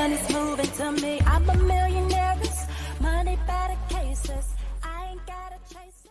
money's moving to me. I'm a millionaire. Money better cases. I ain't gotta chase it.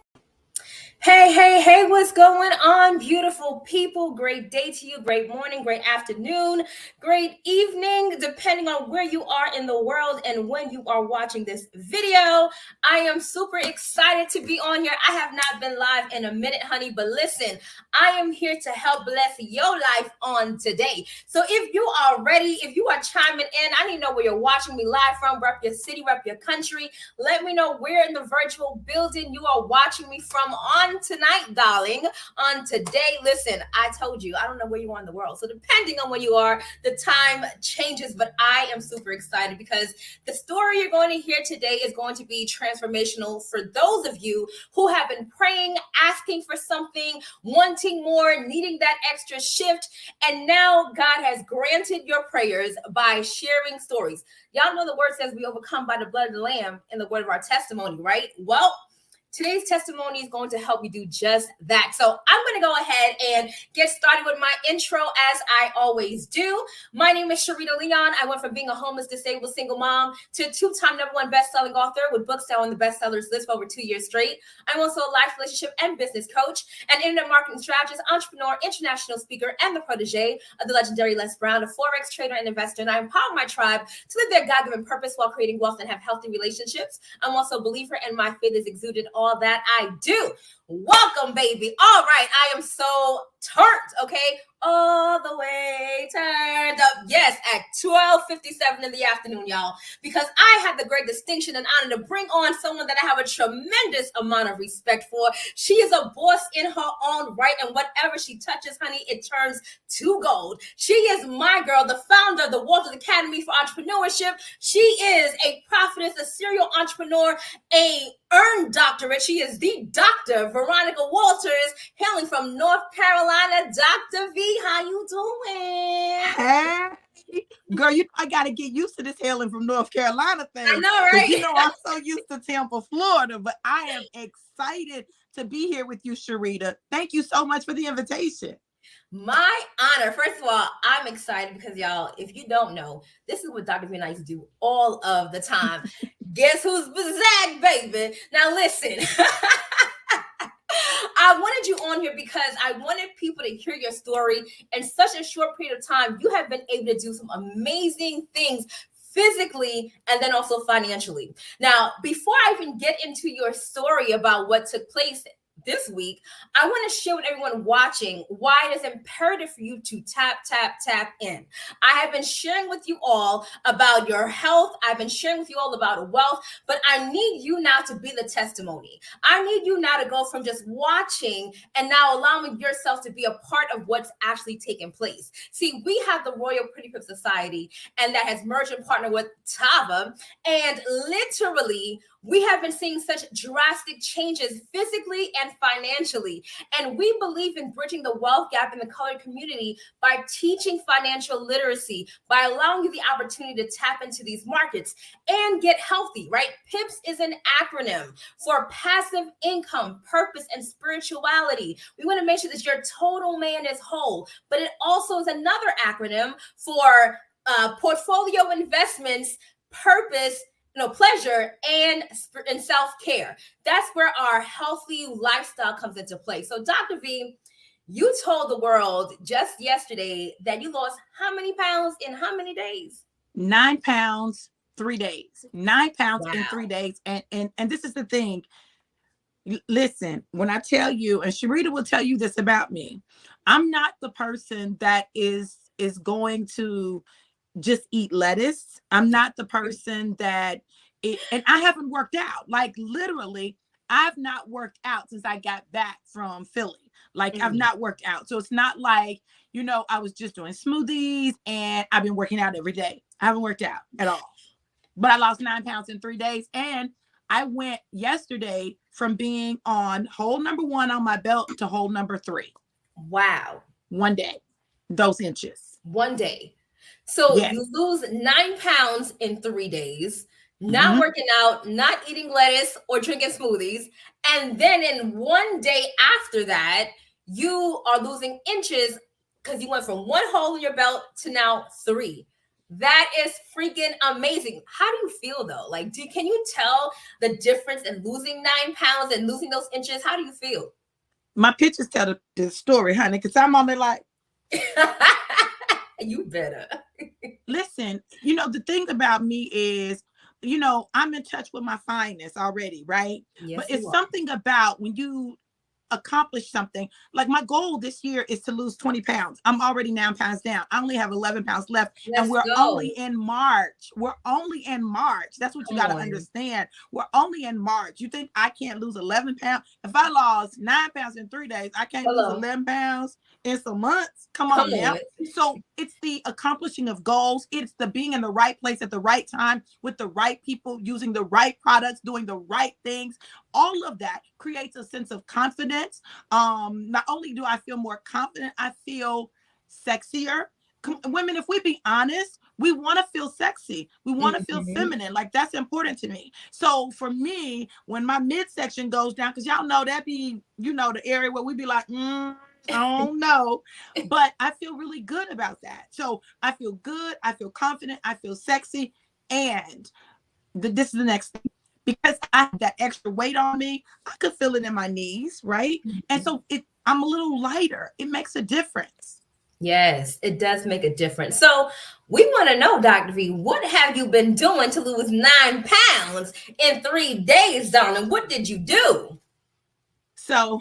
Hey, what's going on, beautiful people? Great day to you, great morning, great afternoon, great evening, depending on where you are in the world and when you are watching this video. I am super excited to be on here. I have not been live in a minute, honey, but listen, I am here to help bless your life on today. So if you are ready, if you are chiming in, I need to know where you're watching me live from, rep your city, rep your country. Let me know where in the virtual building you are watching me from on tonight, darling. On today, listen, I told you, I don't know where you are in the world. So depending on where you are, the time changes, but I am super excited because the story you're going to hear today is going to be transformational for those of you who have been praying, asking for something, wanting more, needing that extra shift. And now God has granted your prayers by sharing stories. Y'all know the word says we overcome by the blood of the Lamb and the word of our testimony, right? Well, today's testimony is going to help you do just that. So I'm going to go ahead and get started with my intro as I always do. My name is Sharita Leon. I went from being a homeless, disabled, single mom to two-time #1 best-selling author with books on the bestsellers list for over 2 years straight. I'm also a life, relationship, and business coach, an internet marketing strategist, entrepreneur, international speaker, and the protege of the legendary Les Brown, a Forex trader and investor. And I empower my tribe to live their God-given purpose while creating wealth and have healthy relationships. I'm also a believer, and my faith is exuded all that I do. Welcome, baby. All right, I am so turned, okay? All the way turned up. Yes, at 12:57 in the afternoon, y'all, because I had the great distinction and honor to bring on someone that I have a tremendous amount of respect for. She is a boss in her own right, and whatever she touches, honey, it turns to gold. She is my girl, the founder of the Walters Academy for Entrepreneurship. She is a prophetess, a serial entrepreneur, a earned doctorate. She is the Dr. Veronica Walters, hailing from North Carolina. Dr. V, how you doing? Hey, girl, I got to get used to this hailing from North Carolina thing. I know, right? You know, I'm so used to Tampa, Florida, but I am excited to be here with you, Sharita. Thank you so much for the invitation. My honor. First of all, I'm excited because, y'all, if you don't know, this is what Dr. V and I used to do all of the time. Guess who's back, baby? Now, listen. I wanted you on here because I wanted people to hear your story. In such a short period of time, you have been able to do some amazing things physically and then also financially. Now, before I even get into your story about what took place this week, I want to share with everyone watching why it is imperative for you to tap in. I have been sharing with you all about your health. I've been sharing with you all about wealth, but I need you now to be the testimony. I need you now to go from just watching and now allowing yourself to be a part of what's actually taking place. See, we have the Royal Pretty Pip Society, and that has merged and partnered with Tava, and literally, we have been seeing such drastic changes physically and financially. And we believe in bridging the wealth gap in the colored community by teaching financial literacy, by allowing you the opportunity to tap into these markets and get healthy, right? PIPS is an acronym for passive income, purpose, and spirituality. We want to make sure that your total man is whole, but it also is another acronym for portfolio investments, purpose, pleasure, and self-care. That's where our healthy lifestyle comes into play. So Dr. V, you told the world just yesterday that you lost how many pounds in how many days? 9 pounds, 3 days. 9 pounds Wow. in 3 days. And this is the thing. Listen, when I tell you, and Sharita will tell you this about me, I'm not the person that is going to just eat lettuce. I'm not the person and I haven't worked out. Like literally, I've not worked out since I got back from Philly. Like I've not worked out. So it's not like, I was just doing smoothies and I've been working out every day. I haven't worked out at all. But I lost 9 pounds in 3 days. And I went yesterday from being on hole number 1 on my belt to hole number 3. Wow. 1 day, those inches. 1 day. So yes. You lose 9 pounds in 3 days, not working out, not eating lettuce or drinking smoothies. And then in 1 day after that, you are losing inches because you went from 1 hole in your belt to now 3. That is freaking amazing. How do you feel though? Like, can you tell the difference in losing 9 pounds and losing those inches? How do you feel? My pictures tell the story, honey, because I'm on there like, you better. listen, the thing about me is, I'm in touch with my fineness already, right? Yes, But it's something about when you accomplish something. Like my goal this year is to lose 20 pounds. I'm already 9 pounds down. I only have 11 pounds left. Let's and we're go. only in March. We're only in March. That's what you got to understand. We're only in March. You think I can't lose 11 pounds? If I lost 9 pounds in 3 days, I can't lose 11 pounds in some months. Come on now. So it's the accomplishing of goals. It's the being in the right place at the right time with the right people, using the right products, doing the right things. All of that creates a sense of confidence. Not only do I feel more confident, I feel sexier. Women, if we be honest, we want to feel sexy. We want to feel feminine. Like, that's important to me. So for me, when my midsection goes down, because y'all know that be, the area where we be like, I don't know. But I feel really good about that. So I feel good. I feel confident. I feel sexy. And this is the next thing. Because I have that extra weight on me, I could feel it in my knees, right? And so I'm a little lighter. It makes a difference. Yes, it does make a difference. So we want to know, Dr. V, what have you been doing to lose 9 pounds in 3 days, darling? What did you do? So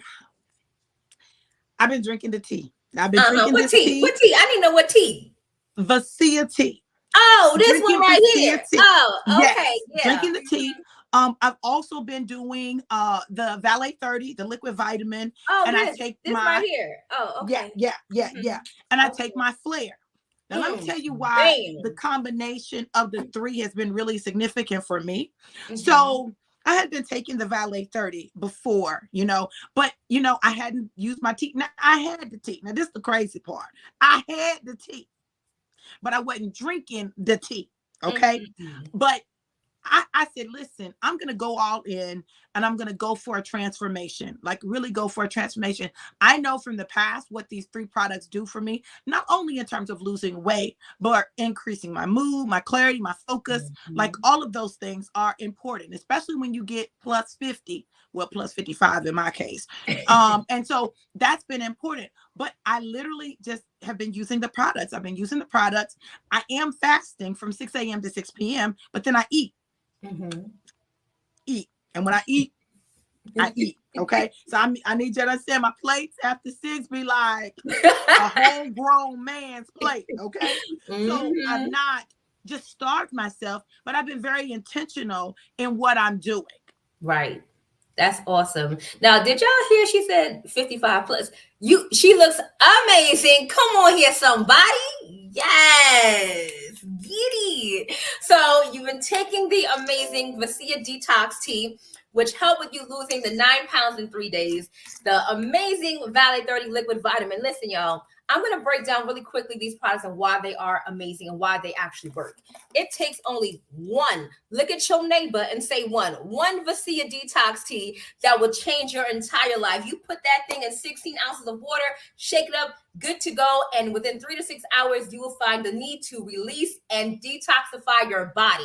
I've been drinking the tea. I've been drinking what tea? What tea? I need to know what tea. Vasia tea. Oh, this one right here. Tea. Oh, okay. Yes, yeah. Drinking the tea. I've also been doing the Valet 30, the liquid vitamin. Oh, and I take this right here. Oh, okay. Yeah. And I take my Flare. Now, let me tell you why the combination of the three has been really significant for me. So I had been taking the Valet 30 before, but, I hadn't used my tea. Now, I had the tea. Now, this is the crazy part. I had the tea, but I wasn't drinking the tea. Okay. But I said, listen, I'm going to go all in and I'm going to go for a transformation, like really go for a transformation. I know from the past what these 3 products do for me, not only in terms of losing weight, but increasing my mood, my clarity, my focus. Like all of those things are important, especially when you get plus 50, well, plus 55 in my case. And so that's been important. But I literally just have been using the products. I've been using the products. I am fasting from 6 a.m. to 6 p.m., but then I eat. Eat. And when I eat, I eat. Okay. So I need you to understand my plates after 6 be like a whole grown man's plate. Okay. So I've not just starved myself, but I've been very intentional in what I'm doing. Right. That's awesome. Now, did y'all hear she said 55 plus? She looks amazing. Come on here, somebody. Yes. Giddy. So you've been taking the amazing Vasia Detox Tea, which helped with you losing the 9 pounds in 3 days. The amazing Valet 30 liquid vitamin. Listen, y'all, I'm going to break down really quickly these products and why they are amazing and why they actually work. It takes only one. Look at your neighbor and say one Vasia Detox Tea that will change your entire life. You put that thing in 16 ounces of water, shake it up, good to go. And within 3 to 6 hours, you will find the need to release and detoxify your body.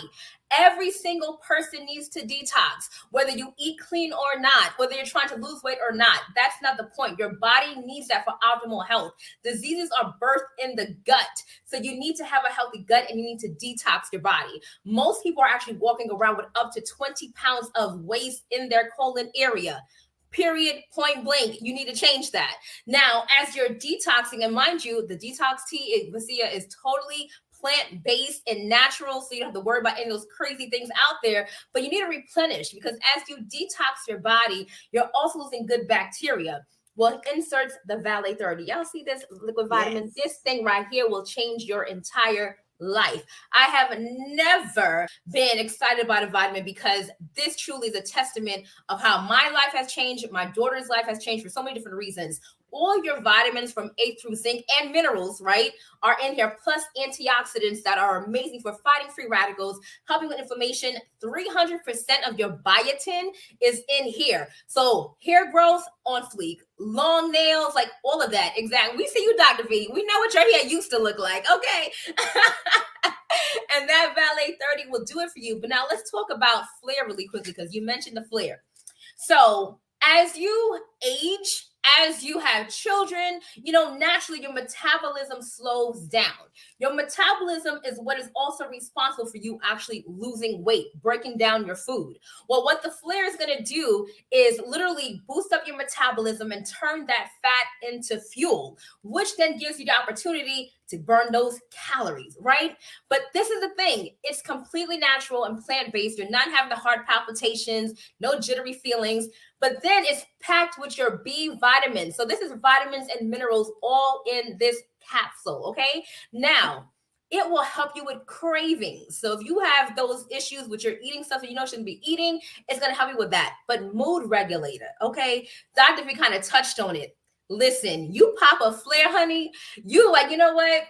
Every single person needs to detox, whether you eat clean or not, whether you're trying to lose weight or not. That's not the point. Your body needs that for optimal health. Diseases are birthed in the gut. So you need to have a healthy gut and you need to detox your body. Most people are actually walking around with up to 20 pounds of waste in their colon area. Period, point blank. You need to change that. Now, as you're detoxing, and mind you, the detox tea, Vasia, is totally plant-based and natural, so you don't have to worry about any of those crazy things out there, but you need to replenish because as you detox your body, you're also losing good bacteria. Well, it inserts the Valet 30. Y'all see this liquid vitamin? Yes. This thing right here will change your entire life. I have never been excited about a vitamin because this truly is a testament of how my life has changed. My daughter's life has changed for so many different reasons. All your vitamins from A through zinc and minerals, right, are in here, plus antioxidants that are amazing for fighting free radicals, helping with inflammation. 300% of your biotin is in here. So hair growth on fleek, long nails, like all of that. Exactly. We see you, Dr. V. We know what your hair used to look like. Okay. And that Valet 30 will do it for you. But now let's talk about flare really quickly, because you mentioned the flare. So as you age, as you have children, naturally your metabolism slows down. Your metabolism is what is also responsible for you actually losing weight, breaking down your food. Well, what the flare is going to do is literally boost up your metabolism and turn that fat into fuel, which then gives you the opportunity to burn those calories, right? But this is the thing. It's completely natural and plant-based. You're not having the heart palpitations, no jittery feelings, but then it's packed with your B vitamins. So this is vitamins and minerals all in this capsule, okay? Now, it will help you with cravings. So if you have those issues with your eating stuff that you know you shouldn't be eating, it's going to help you with that. But mood regulator, okay? Dr. V kind of touched on it. Listen, you pop a flare, honey, you like, you know what?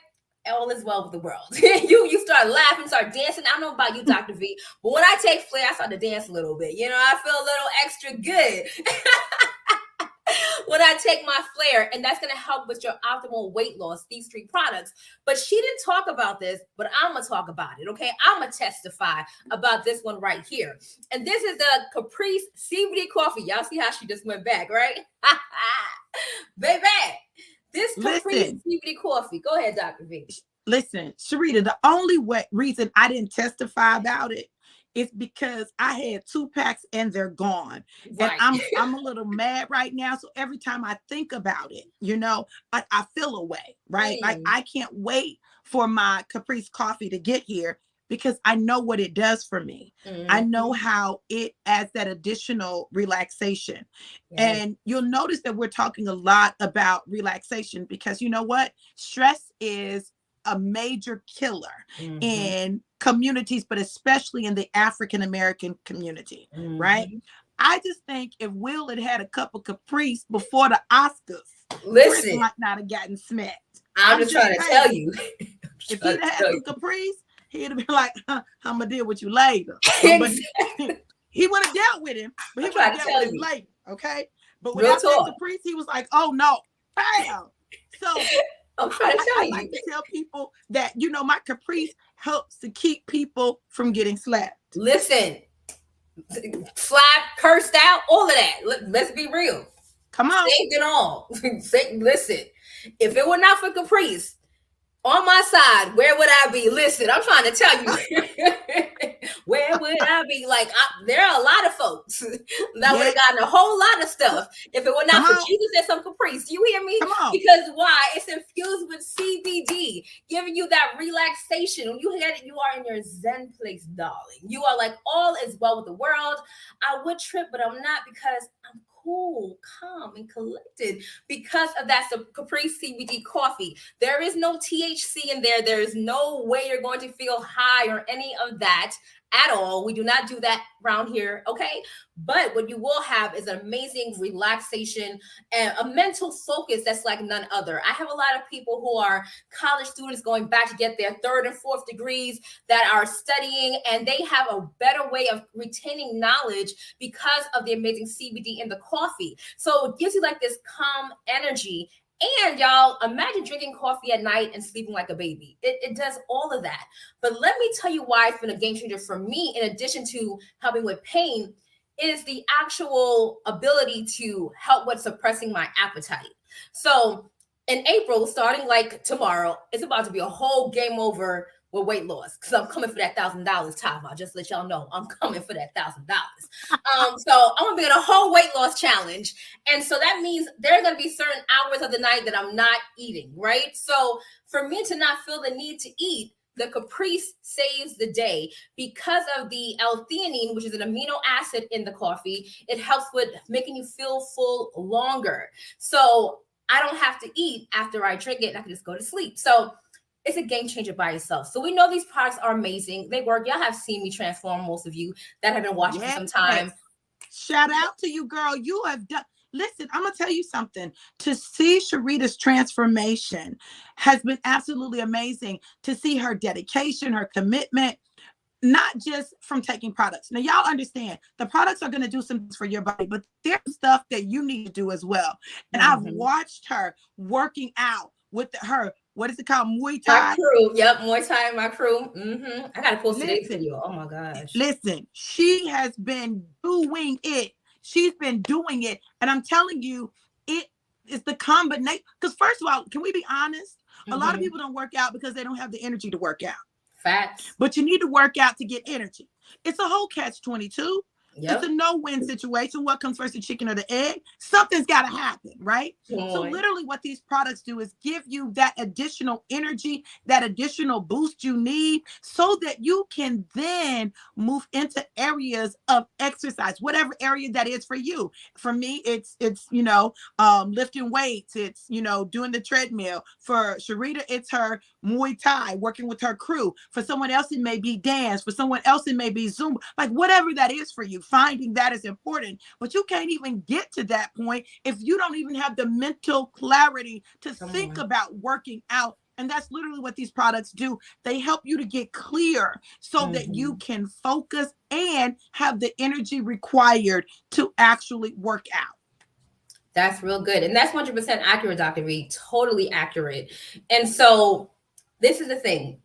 All is well with the world. you start laughing, start dancing. I don't know about you, Dr. V, but when I take flare, I start to dance a little bit. I feel a little extra good when I take my flare, and that's going to help with your optimal weight loss, these 3 products. But she didn't talk about this, but I'm going to talk about it, okay? I'm going to testify about this one right here. And this is the Caprice CBD coffee. Y'all see how she just went back, right? Baby, this Caprice CBD coffee. Go ahead, Dr. V. Listen, Sharita, the only reason I didn't testify about it is because I had 2 packs and they're gone. Right. And I'm a little mad right now. So every time I think about it, I feel away, right? Like I can't wait for my Caprice coffee to get here, because I know what it does for me. I know how it adds that additional relaxation. And you'll notice that we're talking a lot about relaxation, because you know what? Stress is a major killer in communities, but especially in the African-American community, right? I just think if Will had a cup of Caprice before the Oscars, Chris might not have gotten smacked. I'm just trying to tell you. If he'd had some Caprice, he'd have been like, I'm gonna deal with you later. But he would have dealt with him, but he would have dealt with him later, okay? But when I said Caprice, he was like, oh no, bam. So I'm trying to tell you. I like to tell people that, my Caprice helps to keep people from getting slapped. Listen, slapped, cursed out, all of that. Let's be real. Come on. Saved it all. Listen, if it were not for Caprice on my side, where would I be? Listen, I'm trying to tell you. Where would I be? Like, there are a lot of folks that would have gotten a whole lot of stuff if it were not for Jesus and some Caprice. Do you hear me? Because why? It's infused with CBD, giving you that relaxation. When you get it, you are in your Zen place, darling. You are like, all is well with the world. I would trip, but I'm not, because I'm cool, calm, and collected because of that Caprice CBD coffee. There is no THC in there. There is no way you're going to feel high or any of that at all. We do not do that around here, okay? But what you will have is an amazing relaxation and a mental focus that's like none other. I have a lot of people who are college students going back to get their 3rd and 4th degrees that are studying, and they have a better way of retaining knowledge because of the amazing CBD in the coffee. So it gives you like this calm energy. And y'all, imagine drinking coffee at night and sleeping like a baby. It does all of that. But let me tell you why it's been a game changer for me, in addition to helping with pain, is the actual ability to help with suppressing my appetite. So in April, starting like tomorrow, it's about to be a whole game over with weight loss, because I'm coming for that $1,000, Tava. I'll just let y'all know I'm coming for that $1,000. So I'm gonna be in a whole weight loss challenge, and so that means there are gonna be certain hours of the night that I'm not eating, right? So for me to not feel the need to eat, the Caprice saves the day because of the L-theanine, which is an amino acid in the coffee. It helps with making you feel full longer. So I don't have to eat after I drink it, and I can just go to sleep. So it's a game changer by itself. So we know these products are amazing. They work. Y'all have seen me transform, most of you that have been watching for some time. Shout out to you, girl. You have done. listen, I'm gonna tell you something. To see Sharita's transformation has been absolutely amazing. To see her dedication, her commitment, not just from taking products. Now, y'all understand the products are going to do some things for your body, but there's stuff that you need to do as well. And I've watched her working out with her, what is it called? Muay My Thai. crew. Yep. Muay Thai, my crew. I got to post today's Listen, video. Oh my gosh. listen, she has been doing it. She's been doing it. And I'm telling you, it is the combination. Because, first of all, can we be honest? A lot of people don't work out because they don't have the energy to work out. Facts. But you need to work out to get energy. It's a whole catch-22. Yep. It's a no-win situation. What comes first, the chicken or the egg? Something's got to happen, right? So literally what these products do is give you that additional energy, that additional boost you need so that you can then move into areas of exercise, whatever area that is for you. For me, it's lifting weights. It's, doing the treadmill. For Sharita, it's her Muay Thai, working with her crew. For someone else, it may be dance. For someone else, it may be Zumba. Like whatever that is for you, finding that is important. But you can't even get to that point if you don't even have the mental clarity to think about working out. And that's literally what these products do. They help you to get clear so that you can focus and have the energy required to actually work out. That's real good. And that's 100% accurate, Dr. Reed. Totally accurate. And so this is the thing.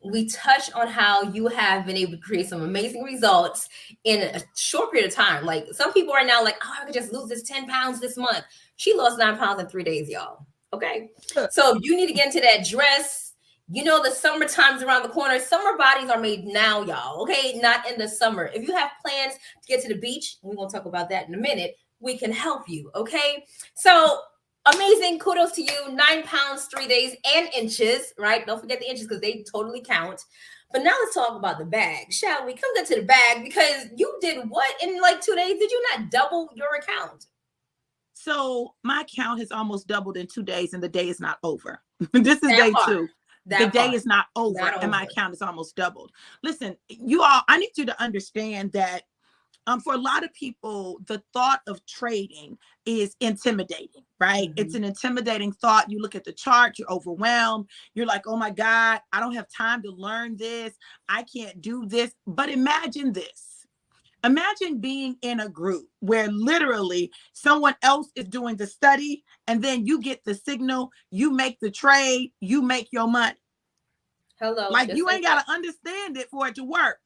We touch on how you have been able to create some amazing results in a short period of time. Like some people are now like, oh, I could just lose this 10 pounds this month. She lost 9 pounds in 3 days, y'all. Okay. So if you need to get into that dress, the summertime's around the corner. Summer bodies are made now, y'all. Okay. Not in the summer. If you have plans to get to the beach, and we're going to talk about that in a minute, we can help you. Okay. So amazing. Kudos to you. 9 pounds, 3 days, and inches, right? Don't forget the inches because they totally count. But now let's talk about the bag, shall we? Come get to the bag because you did what in like 2 days? Did you not double your account? So my account has almost doubled in 2 days and the day is not over. This is day 2. The day is not over and my account is almost doubled. Listen, you all, I need you to understand that for a lot of people, the thought of trading is intimidating, right? It's an intimidating thought. You look at the chart, you're overwhelmed. You're like, oh my God, I don't have time to learn this. I can't do this. But imagine this. Imagine being in a group where literally someone else is doing the study and then you get the signal, you make the trade, you make your money. Hello. Like you ain't got to understand it for it to work.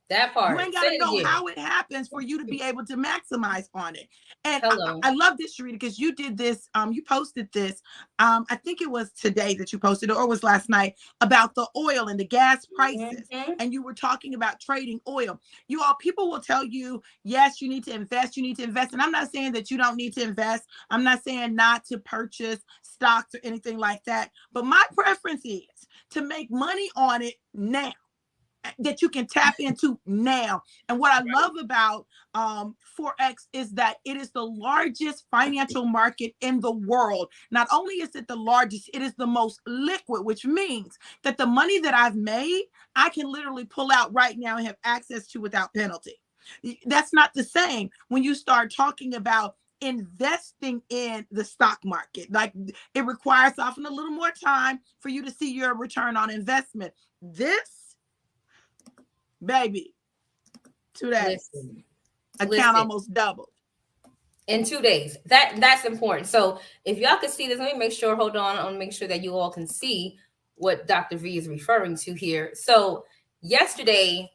That part. You ain't got to know how it happens for you to be able to maximize on it. And I love this, Sharita, because you did this. You posted this. I think it was today that you posted it, or it was last night, about the oil and the gas prices. And you were talking about trading oil. You all, people will tell you, yes, you need to invest. You need to invest. And I'm not saying that you don't need to invest. I'm not saying not to purchase stocks or anything like that. But my preference is to make money on it now, that you can tap into now. And what I love about Forex is that it is the largest financial market in the world. Not only is it the largest, it is the most liquid, which means that the money that I've made, I can literally pull out right now and have access to without penalty. That's not the same when you start talking about investing in the stock market. Like it requires often a little more time for you to see your return on investment. This, baby, 2 days. Account almost doubled. In 2 days. That's important. So if y'all can see this, let me make sure, hold on. I want to make sure that you all can see what Dr. V is referring to here. So yesterday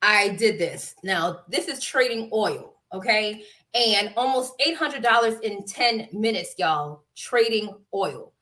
I did this. Now this is trading oil. Okay. And almost $800 in 10 minutes, y'all, trading oil.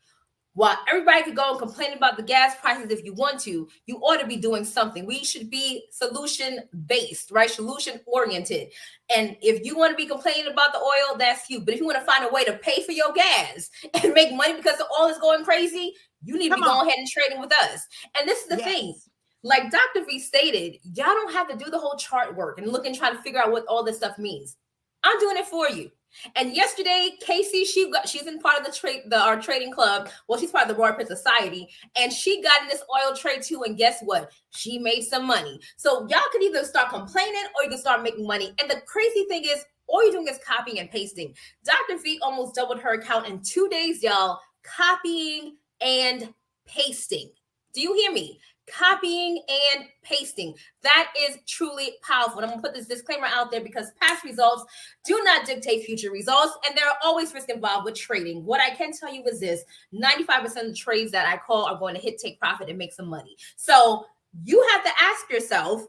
While everybody could go and complain about the gas prices if you want to, you ought to be doing something. We should be solution-based, right? Solution-oriented. And if you want to be complaining about the oil, that's you. But if you want to find a way to pay for your gas and make money because the oil is going crazy, you need to be going ahead and trading with us. And this is the thing. Like Dr. V stated, y'all don't have to do the whole chart work and look and try to figure out what all this stuff means. I'm doing it for you. And yesterday, Casey, she's in part of our trading club. Well, she's part of the Royal Prince Society, and she got in this oil trade too. And guess what? She made some money. So y'all can either start complaining or you can start making money. And the crazy thing is, all you're doing is copying and pasting. Dr. V almost doubled her account in 2 days, y'all, copying and pasting. Do you hear me? Copying and pasting. That is truly powerful. And I'm gonna put this disclaimer out there because past results do not dictate future results, and there are always risks involved with trading. What I can tell you is this: 95% of the trades that I call are going to hit, take profit, and make some money. So you have to ask yourself,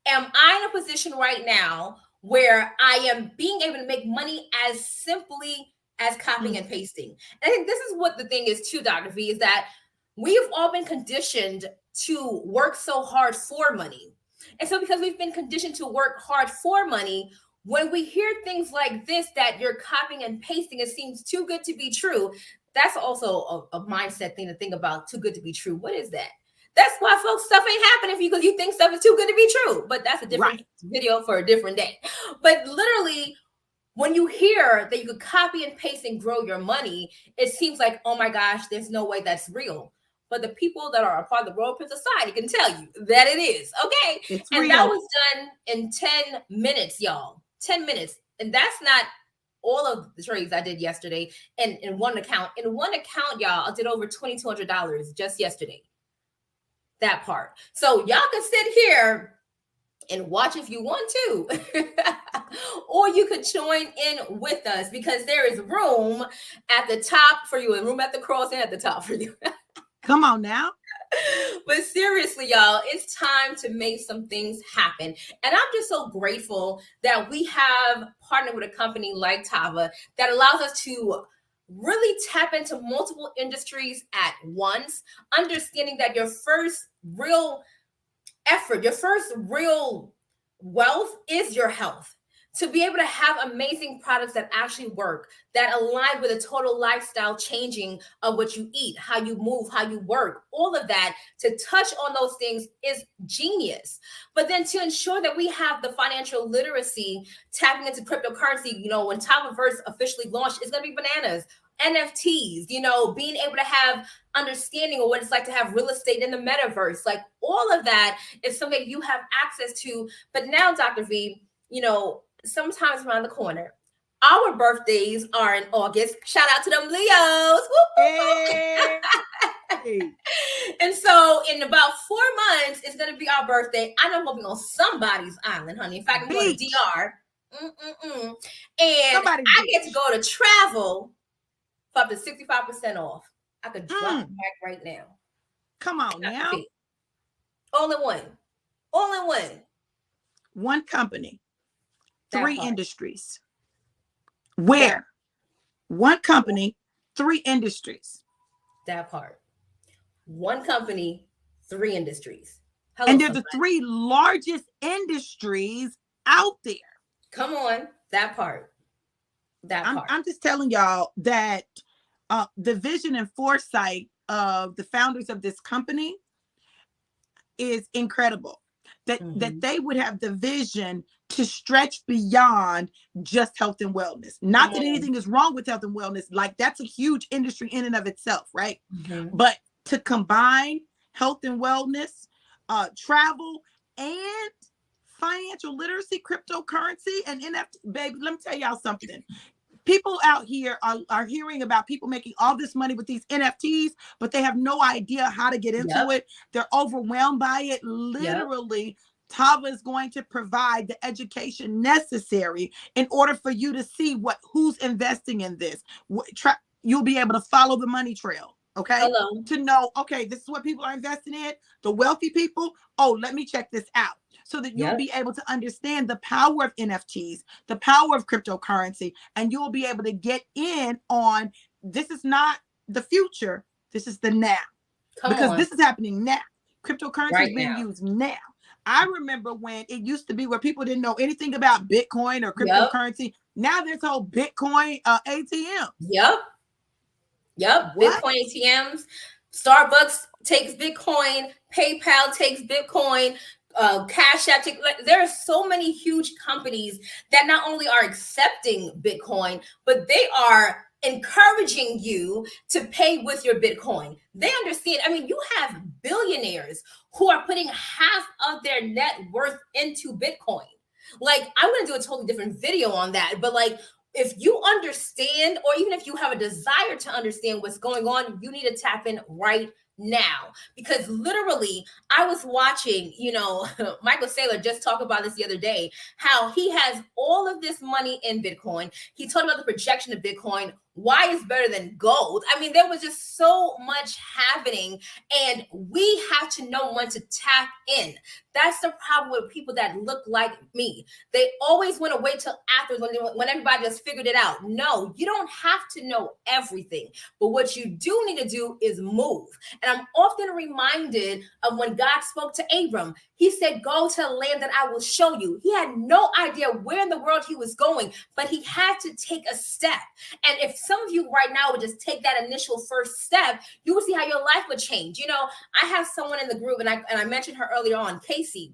am I in a position right now where I am being able to make money as simply as copying and pasting? And I think this is what the thing is too, Dr. V, is that we've all been conditioned to work so hard for money. And so because we've been conditioned to work hard for money, when we hear things like this, that you're copying and pasting, it seems too good to be true. That's also a mindset thing to think about. Too good to be true. What is that? That's why folks, stuff ain't happening for you because you think stuff is too good to be true. But that's a different video for a different day. But literally, when you hear that you could copy and paste and grow your money, it seems like, oh my gosh, there's no way that's real. But the people that are a part of the Royal Prince Society can tell you that it is. Okay. It's and real. That was done in 10 minutes, y'all. 10 minutes. And that's not all of the trades I did yesterday in one account. In one account, y'all, I did over $2,200 just yesterday. That part. So y'all can sit here and watch if you want to. Or you could join in with us because there is room at the top for you and room at the cross and at the top for you. Come on now. But seriously, y'all, it's time to make some things happen. And I'm just so grateful that we have partnered with a company like Tava that allows us to really tap into multiple industries at once, understanding that your first real effort, your first real wealth is your health. To be able to have amazing products that actually work, that align with a total lifestyle changing of what you eat, how you move, how you work, all of that, to touch on those things is genius. But then to ensure that we have the financial literacy, tapping into cryptocurrency, when Tavaverse officially launched, it's going to be bananas. NFTs, being able to have understanding of what it's like to have real estate in the metaverse, like all of that is something you have access to. But now, Dr. V, sometimes around the corner. Our birthdays are in August. Shout out to them Leos. Hey. And so in about 4 months, it's going to be our birthday. I know I'm going to be on somebody's island, honey. In fact, I'm going to DR. And I get to go to travel for up to 65% off. I could drop it back right now. Come on now. All in one. All in one. One company. 3 industries. Where? One company, 3 industries. That part. One company, 3 industries. Hello, and they're the 3 largest industries out there. Come on. That part. I'm just telling y'all that the vision and foresight of the founders of this company is incredible. That they would have the vision to stretch beyond just health and wellness. Not that anything is wrong with health and wellness. Like, that's a huge industry in and of itself, right? But to combine health and wellness, travel, and financial literacy, cryptocurrency, and NFT, baby, let me tell y'all something. People out here are hearing about people making all this money with these NFTs, but they have no idea how to get into it. They're overwhelmed by it. Literally, Tava is going to provide the education necessary in order for you to see who's investing in this. You'll be able to follow the money trail. Okay. To know, okay, this is what people are investing in. The wealthy people, let me check this out. So that you'll be able to understand the power of NFTs, the power of cryptocurrency, and you'll be able to get in on, this is not the future, this is the now. This is happening now. Cryptocurrency is being used now. I remember when it used to be where people didn't know anything about Bitcoin or cryptocurrency. Now there's whole Bitcoin ATM. Bitcoin ATMs. Starbucks takes Bitcoin. PayPal takes Bitcoin. Cash App. There are so many huge companies that not only are accepting Bitcoin, but they are encouraging you to pay with your Bitcoin. They understand. I mean, you have billionaires who are putting half of their net worth into Bitcoin. Like, I'm going to do a totally different video on that. But like, if you understand, or even if you have a desire to understand what's going on, you need to tap in right now. Because literally, I was watching, Michael Saylor just talk about this the other day, how he has all of this money in Bitcoin. He talked about the projection of Bitcoin, why it's better than gold. I mean, there was just so much happening, and we have to know when to tap in. That's the problem with people that look like me. They always want to wait till afterwards when everybody just figured it out. No, you don't have to know everything. But what you do need to do is move. And I'm often reminded of when God spoke to Abram. He said, go to the land that I will show you. He had no idea where in the world he was going, but he had to take a step. And if some of you right now would just take that initial first step, you would see how your life would change. I have someone in the group, and I mentioned her earlier on, Casey,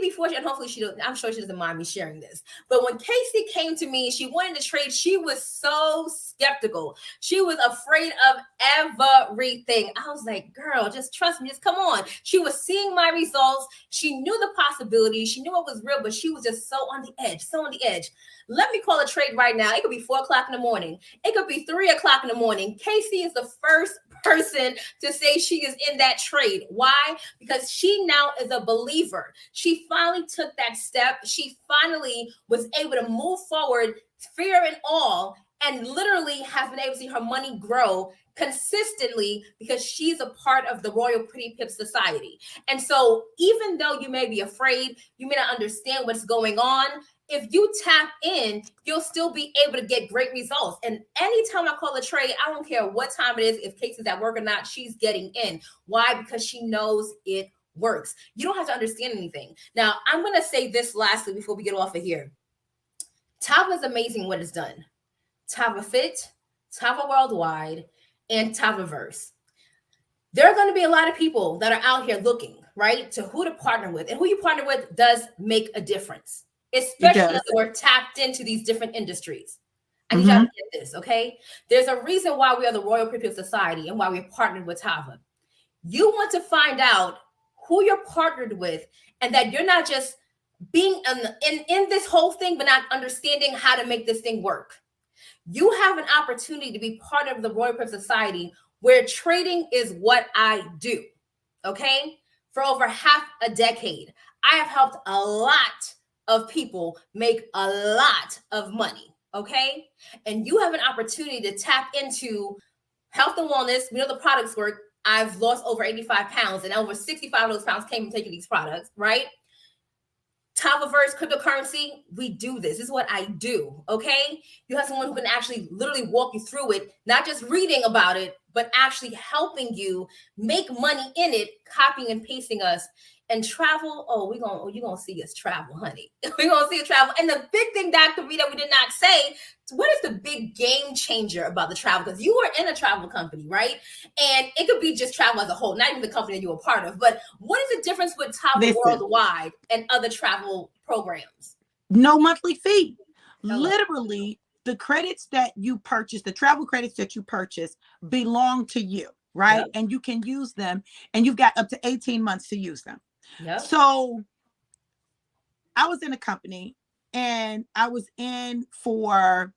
before she, and hopefully I'm sure she doesn't mind me sharing this, but when Casey came to me, she wanted to trade, she was so skeptical. She was afraid of everything. I was like, girl, just trust me, just come on. She was seeing my results. She knew the possibilities. She knew it was real, but she was just so on the edge. Let me call a trade right now. It could be 4 o'clock in the morning. It could be 3 o'clock in the morning. Casey is the first person to say she is in that trade. Why? Because she now is a believer. She finally took that step. She finally was able to move forward, fear and all, and literally has been able to see her money grow consistently because she's a part of the Royal Pretty Pip Society. And so even though you may be afraid, you may not understand what's going on, if you tap in, you'll still be able to get great results. And anytime I call a trade, I don't care what time it is, if Casey's at work or not, she's getting in. Why? Because she knows it works. You don't have to understand anything. Now, I'm going to say this lastly before we get off of here. Tava is amazing what it's done. Tava Fit, Tava Worldwide, and Tavaverse. There are going to be a lot of people that are out here looking, right, to who to partner with. And who you partner with does make a difference, especially if we're tapped into these different industries. I need y'all to get this, okay? There's a reason why we are the Royal Pretty Pip Society and why we're partnered with Tava. You want to find out who you're partnered with, and that you're not just being in this whole thing, but not understanding how to make this thing work. You have an opportunity to be part of the Royal Pip Society, where trading is what I do, okay? For over half a decade, I have helped a lot of people make a lot of money, okay? And you have an opportunity to tap into health and wellness. We know the products work. I've lost over 85 pounds, and over 65 of those pounds came from taking these products, right? Tavaverse, cryptocurrency, we do this. This is what I do, okay? You have someone who can actually literally walk you through it, not just reading about it, but actually helping you make money in it, copying and pasting us. And travel, you're going to see us travel, honey. We're going to see us travel. And the big thing, Dr. V, that we did not say, what is the big game changer about the travel? Because you are in a travel company, right? And it could be just travel as a whole, not even the company that you're a part of. But what is the difference with Tava Worldwide and other travel programs? No monthly fee. Literally, the credits that you purchase, the travel credits that you purchase belong to you, right? Yep. And you can use them, and you've got up to 18 months to use them. Yep. So I was in a company, and I was in for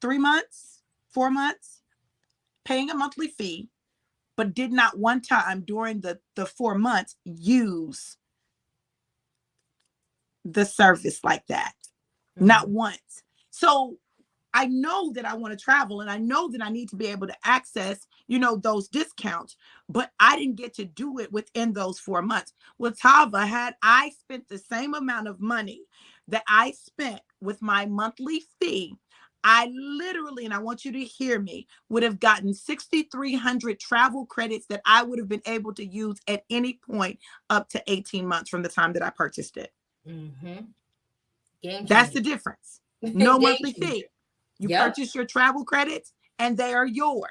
3 months, 4 months, paying a monthly fee, but did not one time during the 4 months use the service like that. Mm-hmm. Not once. So I know that I want to travel, and I know that I need to be able to access, those discounts, but I didn't get to do it within those 4 months. With Tava, had I spent the same amount of money that I spent with my monthly fee, I literally, and I want you to hear me, would have gotten 6,300 travel credits that I would have been able to use at any point up to 18 months from the time that I purchased it. Mm-hmm. That's the difference. No monthly fee. You purchase your travel credits, and they are yours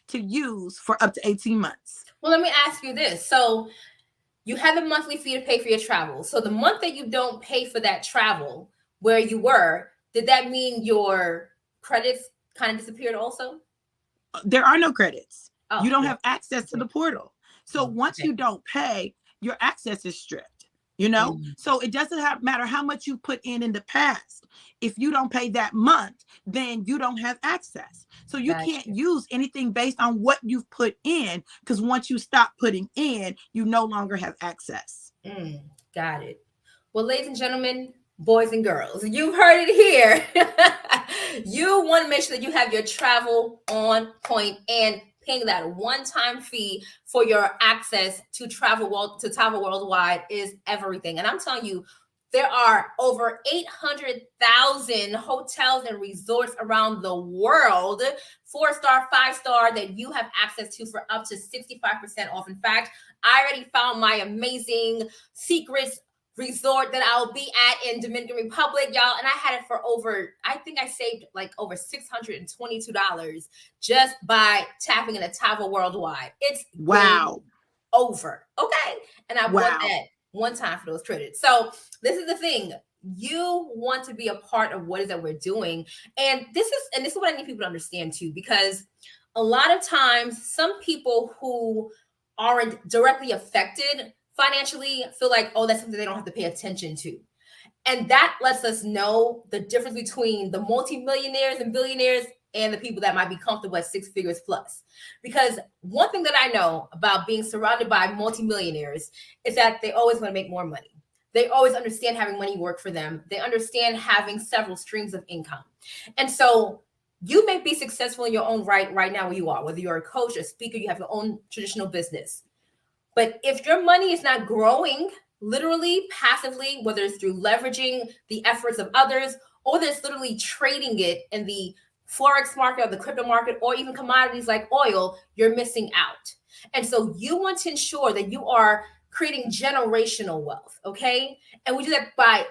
to use for up to 18 months. Well, let me ask you this. So you have a monthly fee to pay for your travel. So the month that you don't pay for that travel where you were, did that mean your credits kind of disappeared also? There are no credits. You don't have access to the portal. So once you don't pay, your access is stripped. you know? Mm, So it doesn't matter how much you put in the past. If you don't pay that month, then you don't have access. So you got can't you. use anything based on what you've put in, because once you stop putting in, you no longer have access. Mm, got it. Well, ladies and gentlemen, boys and girls, you've heard it here. You want to make sure that you have your travel on point, and paying that one-time fee for your access to Tava Worldwide is everything. And I'm telling you, there are over 800,000 hotels and resorts around the world, 4-star, 5-star, that you have access to for up to 65% off. In fact, I already found my amazing secrets resort that I'll be at in Dominican Republic, y'all. And I had it for I think I saved like over $622 just by tapping into Tava Worldwide. It's game Wow. over. Okay. And I bought Wow. that one time for those credits. So this is the thing. You want to be a part of what is that we're doing. And this is what I need people to understand too, because a lot of times some people who aren't directly affected financially feel like, oh, that's something they don't have to pay attention to. And that lets us know the difference between the multimillionaires and billionaires and the people that might be comfortable at 6 figures plus. Because one thing that I know about being surrounded by multimillionaires is that they always want to make more money. They always understand having money work for them. They understand having several streams of income. And so you may be successful in your own right now where you are, whether you're a coach, a speaker, you have your own traditional business. But if your money is not growing, literally, passively, whether it's through leveraging the efforts of others, or there's literally trading it in the Forex market or the crypto market, or even commodities like oil, you're missing out. And so you want to ensure that you are creating generational wealth, okay? And we do that by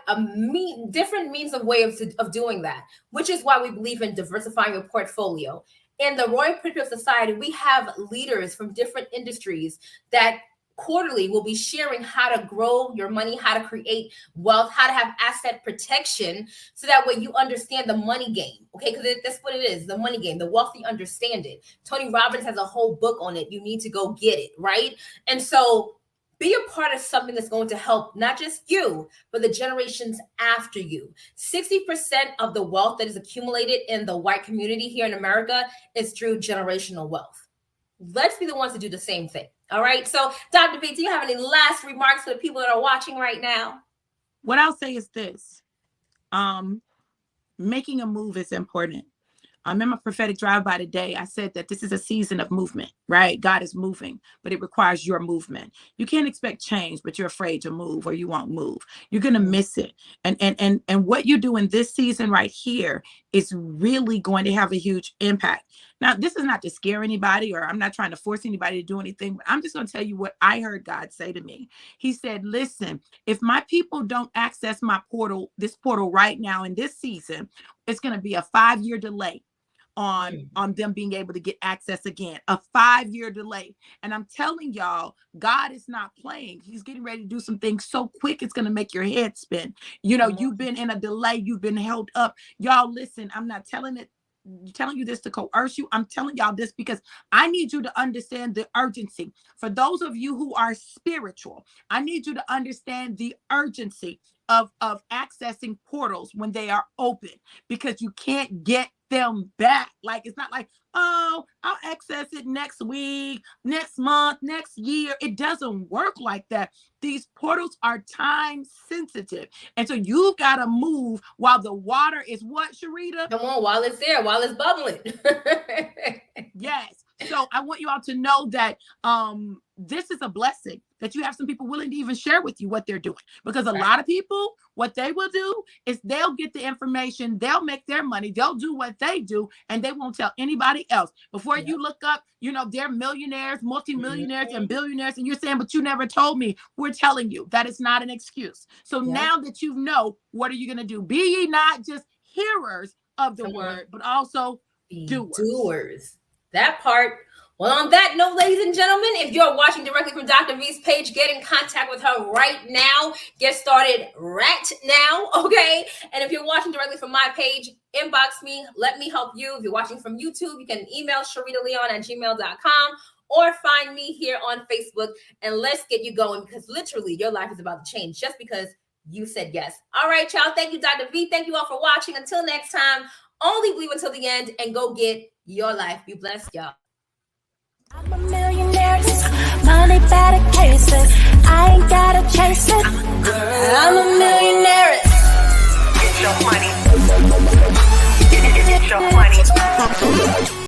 different means of way of doing that, which is why we believe in diversifying your portfolio. In the Royal Patriot Society, we have leaders from different industries that quarterly will be sharing how to grow your money, how to create wealth, how to have asset protection, so that way you understand the money game. Okay, because that's what it is, the money game. The wealthy understand it. Tony Robbins has a whole book on it. You need to go get it, right? And so be a part of something that's going to help not just you, but the generations after you. 60% of the wealth that is accumulated in the white community here in America is through generational wealth. Let's be the ones to do the same thing. All right. So, Dr. B, do you have any last remarks for the people that are watching right now? What I'll say is this. Making a move is important. In my prophetic drive-by today, I said that this is a season of movement, right? God is moving, but it requires your movement. You can't expect change, but you're afraid to move, or you won't move. You're gonna miss it. And what you do in this season right here is really going to have a huge impact. Now, this is not to scare anybody, or I'm not trying to force anybody to do anything, but I'm just gonna tell you what I heard God say to me. He said, listen, if my people don't access this portal right now in this season, it's gonna be a 5-year delay on them being able to get access again. A 5-year delay. And I'm telling y'all, God is not playing. He's getting ready to do some things so quick, it's going to make your head spin. You know, you've been in a delay, you've been held up. Y'all, listen, I'm not telling you this to coerce you. I'm telling y'all this because I need you to understand the urgency. For those of you who are spiritual, I need you to understand the urgency of accessing portals when they are open, because you can't get them back. Like, it's not like, oh, I'll access it next week, next month, next year. It doesn't work like that. These portals are time sensitive. And so you've got to move while the water is what, Sharita? Come on, while it's there, while it's bubbling. Yes. So I want you all to know that this is a blessing, that you have some people willing to even share with you what they're doing. Because a lot of people, what they will do is they'll get the information, they'll make their money, they'll do what they do, and they won't tell anybody else. Before you look up, they're millionaires, multimillionaires, and billionaires, and you're saying, but you never told me. We're telling you that it's not an excuse. So now that you know, what are you going to do? Be ye not just hearers of the word, but also doers. That part. Well, on that note, ladies and gentlemen, if you're watching directly from Dr. V's page, get in contact with her right now. Get started right now, okay? And if you're watching directly from my page, inbox me. Let me help you. If you're watching from YouTube, you can email SharitaLeon@gmail.com, or find me here on Facebook, and let's get you going, because literally your life is about to change just because you said yes. All right, y'all. Thank you, Dr. V. Thank you all for watching. Until next time, only believe until the end and go get your life. Be blessed, y'all. I'm a millionaire, money better cases. I ain't gotta chase it. I'm a millionaire. Get your money. Get your money.